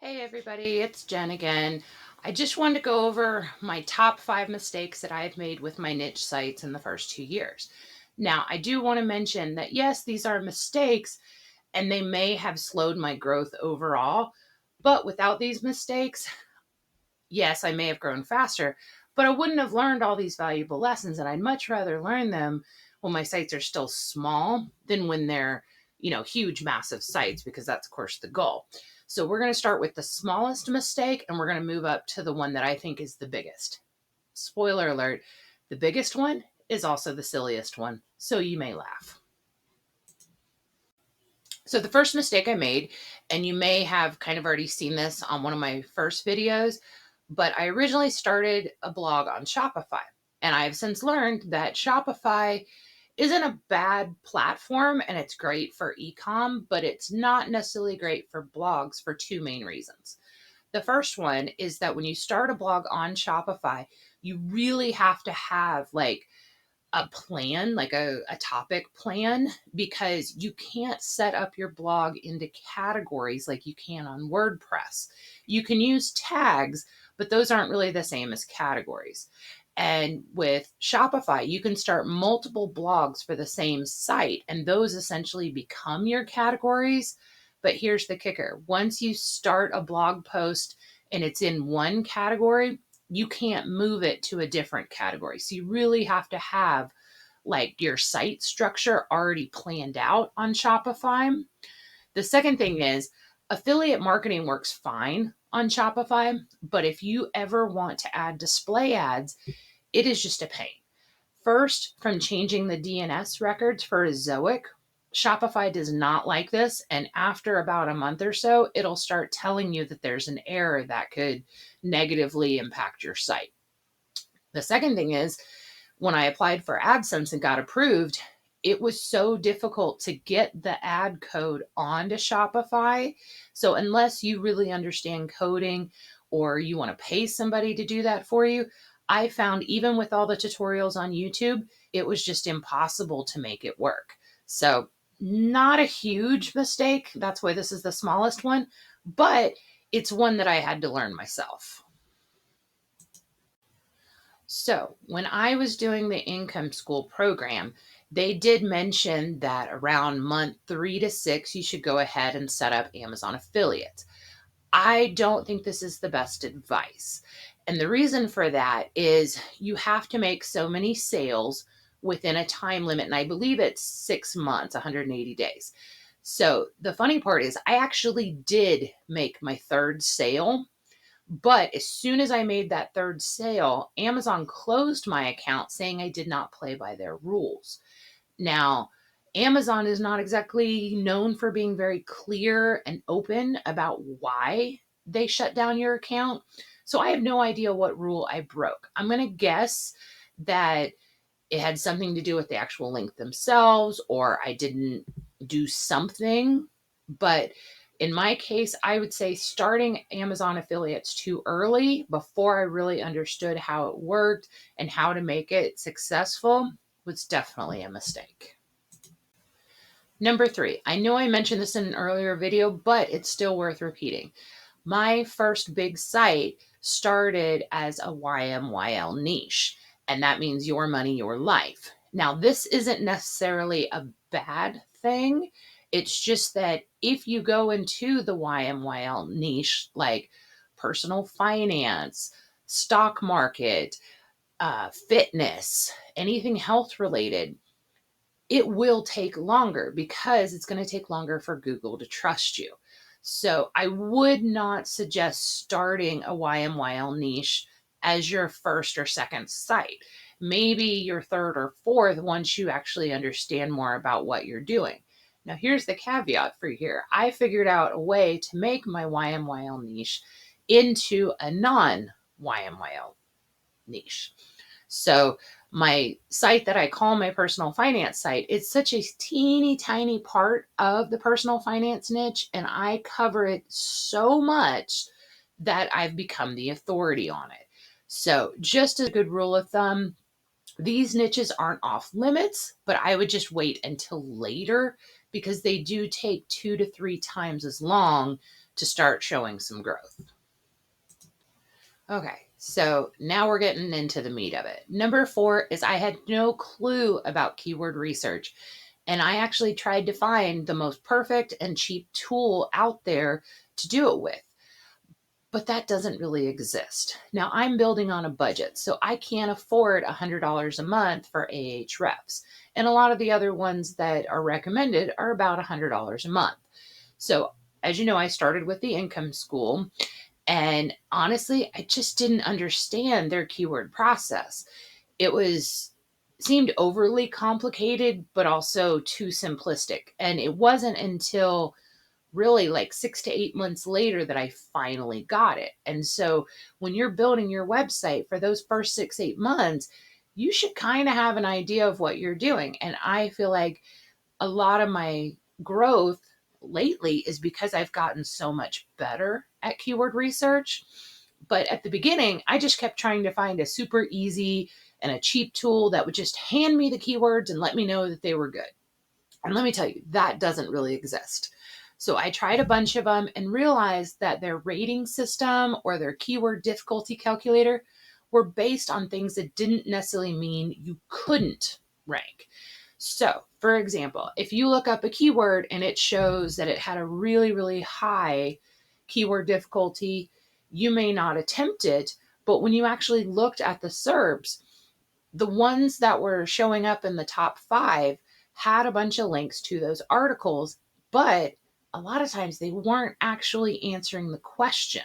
Hey everybody, it's Jen again. I just wanted to go over my top 5 mistakes that I've made with my niche sites in the first 2 years. Now, I do want to mention that yes, these are mistakes and they may have slowed my growth overall, but without these mistakes, yes, I may have grown faster, but I wouldn't have learned all these valuable lessons, and I'd much rather learn them when my sites are still small than when they're, huge, massive sites, because that's, of course, the goal. So we're going to start with the smallest mistake, and we're going to move up to the one that I think is the biggest. Spoiler alert, the biggest one is also the silliest one, so you may laugh. So the first mistake I made, and you may have kind of already seen this on one of my first videos, but I originally started a blog on Shopify. And I've since learned that Shopify isn't a bad platform and it's great for ecom, but it's not necessarily great for blogs for two main reasons. The first one is that when you start a blog on Shopify, you really have to have a plan, like a topic plan, because you can't set up your blog into categories like you can on WordPress. You can use tags, but those aren't really the same as categories. And with Shopify, you can start multiple blogs for the same site, and those essentially become your categories. But here's the kicker: once you start a blog post and it's in one category, you can't move it to a different category. So you really have to have your site structure already planned out on Shopify. The second thing is affiliate marketing works fine on Shopify, but if you ever want to add display ads, it is just a pain. First, from changing the DNS records for Zoic, Shopify does not like this. And after about a month or so, it'll start telling you that there's an error that could negatively impact your site. The second thing is, when I applied for AdSense and got approved, it was so difficult to get the ad code onto Shopify. So unless you really understand coding or you want to pay somebody to do that for you, I found even with all the tutorials on YouTube, it was just impossible to make it work. So not a huge mistake. That's why this is the smallest one, but it's one that I had to learn myself. So when I was doing the income school program, they did mention that around month 3 to 6, you should go ahead and set up Amazon affiliates. I don't think this is the best advice. And the reason for that is you have to make so many sales within a time limit. And I believe it's 6 months, 180 days. So the funny part is I actually did make my third sale. But as soon as I made that third sale, Amazon closed my account saying I did not play by their rules. Now, Amazon is not exactly known for being very clear and open about why they shut down your account. So I have no idea what rule I broke. I'm going to guess that it had something to do with the actual link themselves, or I didn't do something. But in my case, I would say starting Amazon affiliates too early before I really understood how it worked and how to make it successful was definitely a mistake. Number 3, I know I mentioned this in an earlier video, but it's still worth repeating. My first big site started as a YML niche, and that means your money, your life. Now, this isn't necessarily a bad thing. It's just that if you go into the YML niche, like personal finance, stock market, fitness, anything health related, it will take longer because it's going to take longer for Google to trust you. So I would not suggest starting a YML niche as your first or second site. Maybe your third or fourth once you actually understand more about what you're doing. Now, here's the caveat for here. I figured out a way to make my YML niche into a non-YML niche. So my site that I call my personal finance site, it's such a teeny tiny part of the personal finance niche, and I cover it so much that I've become the authority on it. So just a good rule of thumb, these niches aren't off limits, but I would just wait until later because they do take 2 to 3 times as long to start showing some growth. Okay, so now we're getting into the meat of it. Number 4 is I had no clue about keyword research. And I actually tried to find the most perfect and cheap tool out there to do it with. But that doesn't really exist. Now I'm building on a budget, so I can't afford $100 a month for Ahrefs. And a lot of the other ones that are recommended are about $100 a month. So as you know, I started with the income school, and honestly, I just didn't understand their keyword process. It seemed overly complicated, but also too simplistic. And it wasn't until really like 6 to 8 months later that I finally got it. And so when you're building your website for those first 6, 8 months, you should kind of have an idea of what you're doing. And I feel like a lot of my growth lately is because I've gotten so much better at keyword research. But at the beginning, I just kept trying to find a super easy and a cheap tool that would just hand me the keywords and let me know that they were good. And let me tell you, that doesn't really exist. So I tried a bunch of them and realized that their rating system or their keyword difficulty calculator were based on things that didn't necessarily mean you couldn't rank. So, for example, if you look up a keyword and it shows that it had a really, really high keyword difficulty, you may not attempt it. But when you actually looked at the SERPs, the ones that were showing up in the top 5 had a bunch of links to those articles, but a lot of times they weren't actually answering the question.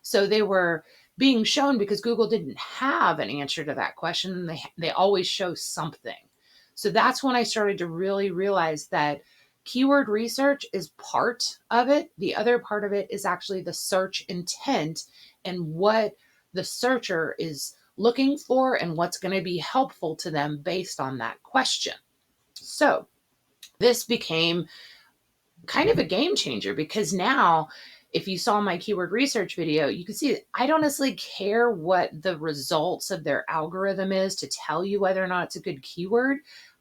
So they were being shown because Google didn't have an answer to that question. They always show something. So that's when I started to really realize that keyword research is part of it. The other part of it is actually the search intent and what the searcher is looking for and what's going to be helpful to them based on that question. So this became kind of a game changer because now, if you saw my keyword research video, you can see that I don't necessarily care what the results of their algorithm is to tell you whether or not it's a good keyword.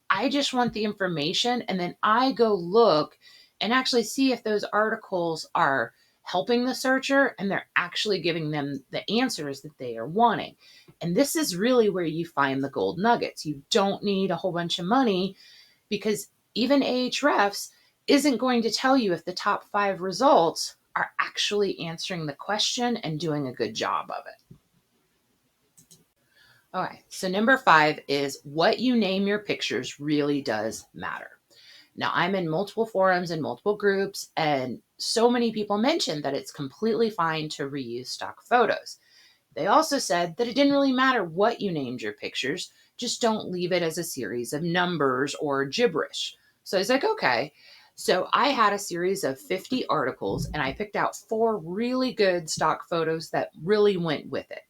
I just want the information, and then I go look and actually see if those articles are helping the searcher and they're actually giving them the answers that they are wanting. And this is really where you find the gold nuggets. You don't need a whole bunch of money because even Ahrefs isn't going to tell you if the top 5 results are actually answering the question and doing a good job of it. Okay, so number 5 is what you name your pictures really does matter. Now, I'm in multiple forums and multiple groups, and so many people mentioned that it's completely fine to reuse stock photos. They also said that it didn't really matter what you named your pictures, just don't leave it as a series of numbers or gibberish. So I was like, okay. So I had a series of 50 articles and I picked out 4 really good stock photos that really went with it.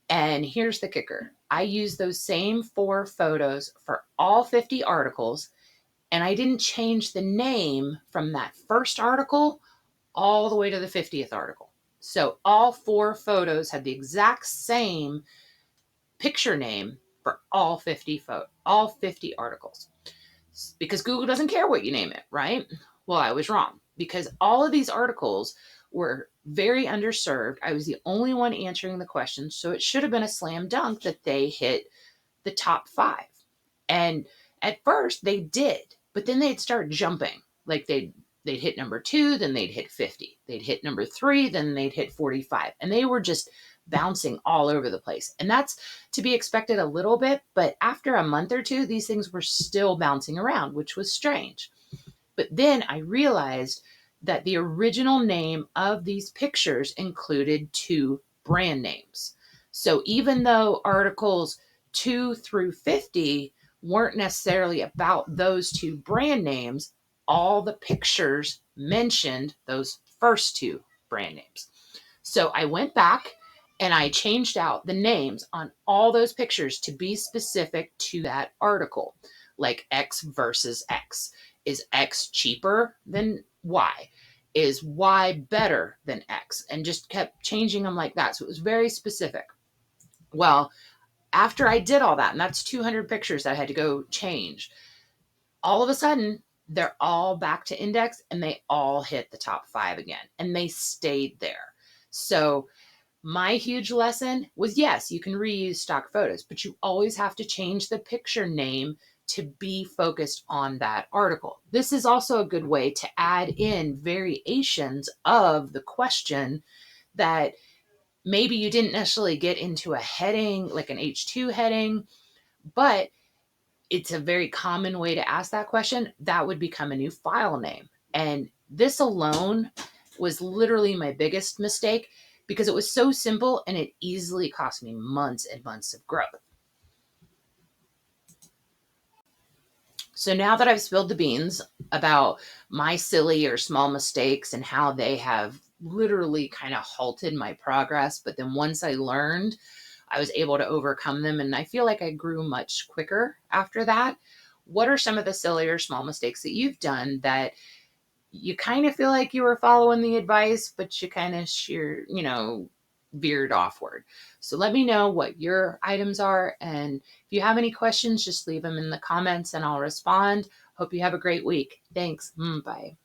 And here's the kicker. I used those same 4 photos for all 50 articles, and I didn't change the name from that first article all the way to the 50th article. So all 4 photos had the exact same picture name for all 50 articles. Because Google doesn't care what you name it, right? Well, I was wrong because all of these articles were very underserved. I was the only one answering the questions, so it should have been a slam dunk that they hit the top 5. And at first they did, but then they'd start jumping. Like they'd hit number 2, then they'd hit 50. They'd hit number 3, then they'd hit 45. And they were just bouncing all over the place. And that's to be expected a little bit, but after a month or 2, these things were still bouncing around, which was strange. But then I realized that the original name of these pictures included 2 brand names. So even though articles 2 through 50 weren't necessarily about those 2 brand names, all the pictures mentioned those first 2 brand names. So I went back and I changed out the names on all those pictures to be specific to that article, like X versus X. Is X cheaper than Y? Is Y better than X? And just kept changing them like that. So it was very specific. Well, after I did all that, and that's 200 pictures that I had to go change, all of a sudden, they're all back to index and they all hit the top 5 again and they stayed there. So my huge lesson was, yes, you can reuse stock photos, but you always have to change the picture name to be focused on that article. This is also a good way to add in variations of the question that maybe you didn't necessarily get into a heading, like an H2 heading, but it's a very common way to ask that question. That would become a new file name. And this alone was literally my biggest mistake because it was so simple and it easily cost me months and months of growth. So now that I've spilled the beans about my silly or small mistakes and how they have literally kind of halted my progress, but then once I learned, I was able to overcome them. And I feel like I grew much quicker after that. What are some of the silly or small mistakes that you've done that you kind of feel like you were following the advice, but you kind of veered offward? So let me know what your items are. And if you have any questions, just leave them in the comments and I'll respond. Hope you have a great week. Thanks. Bye.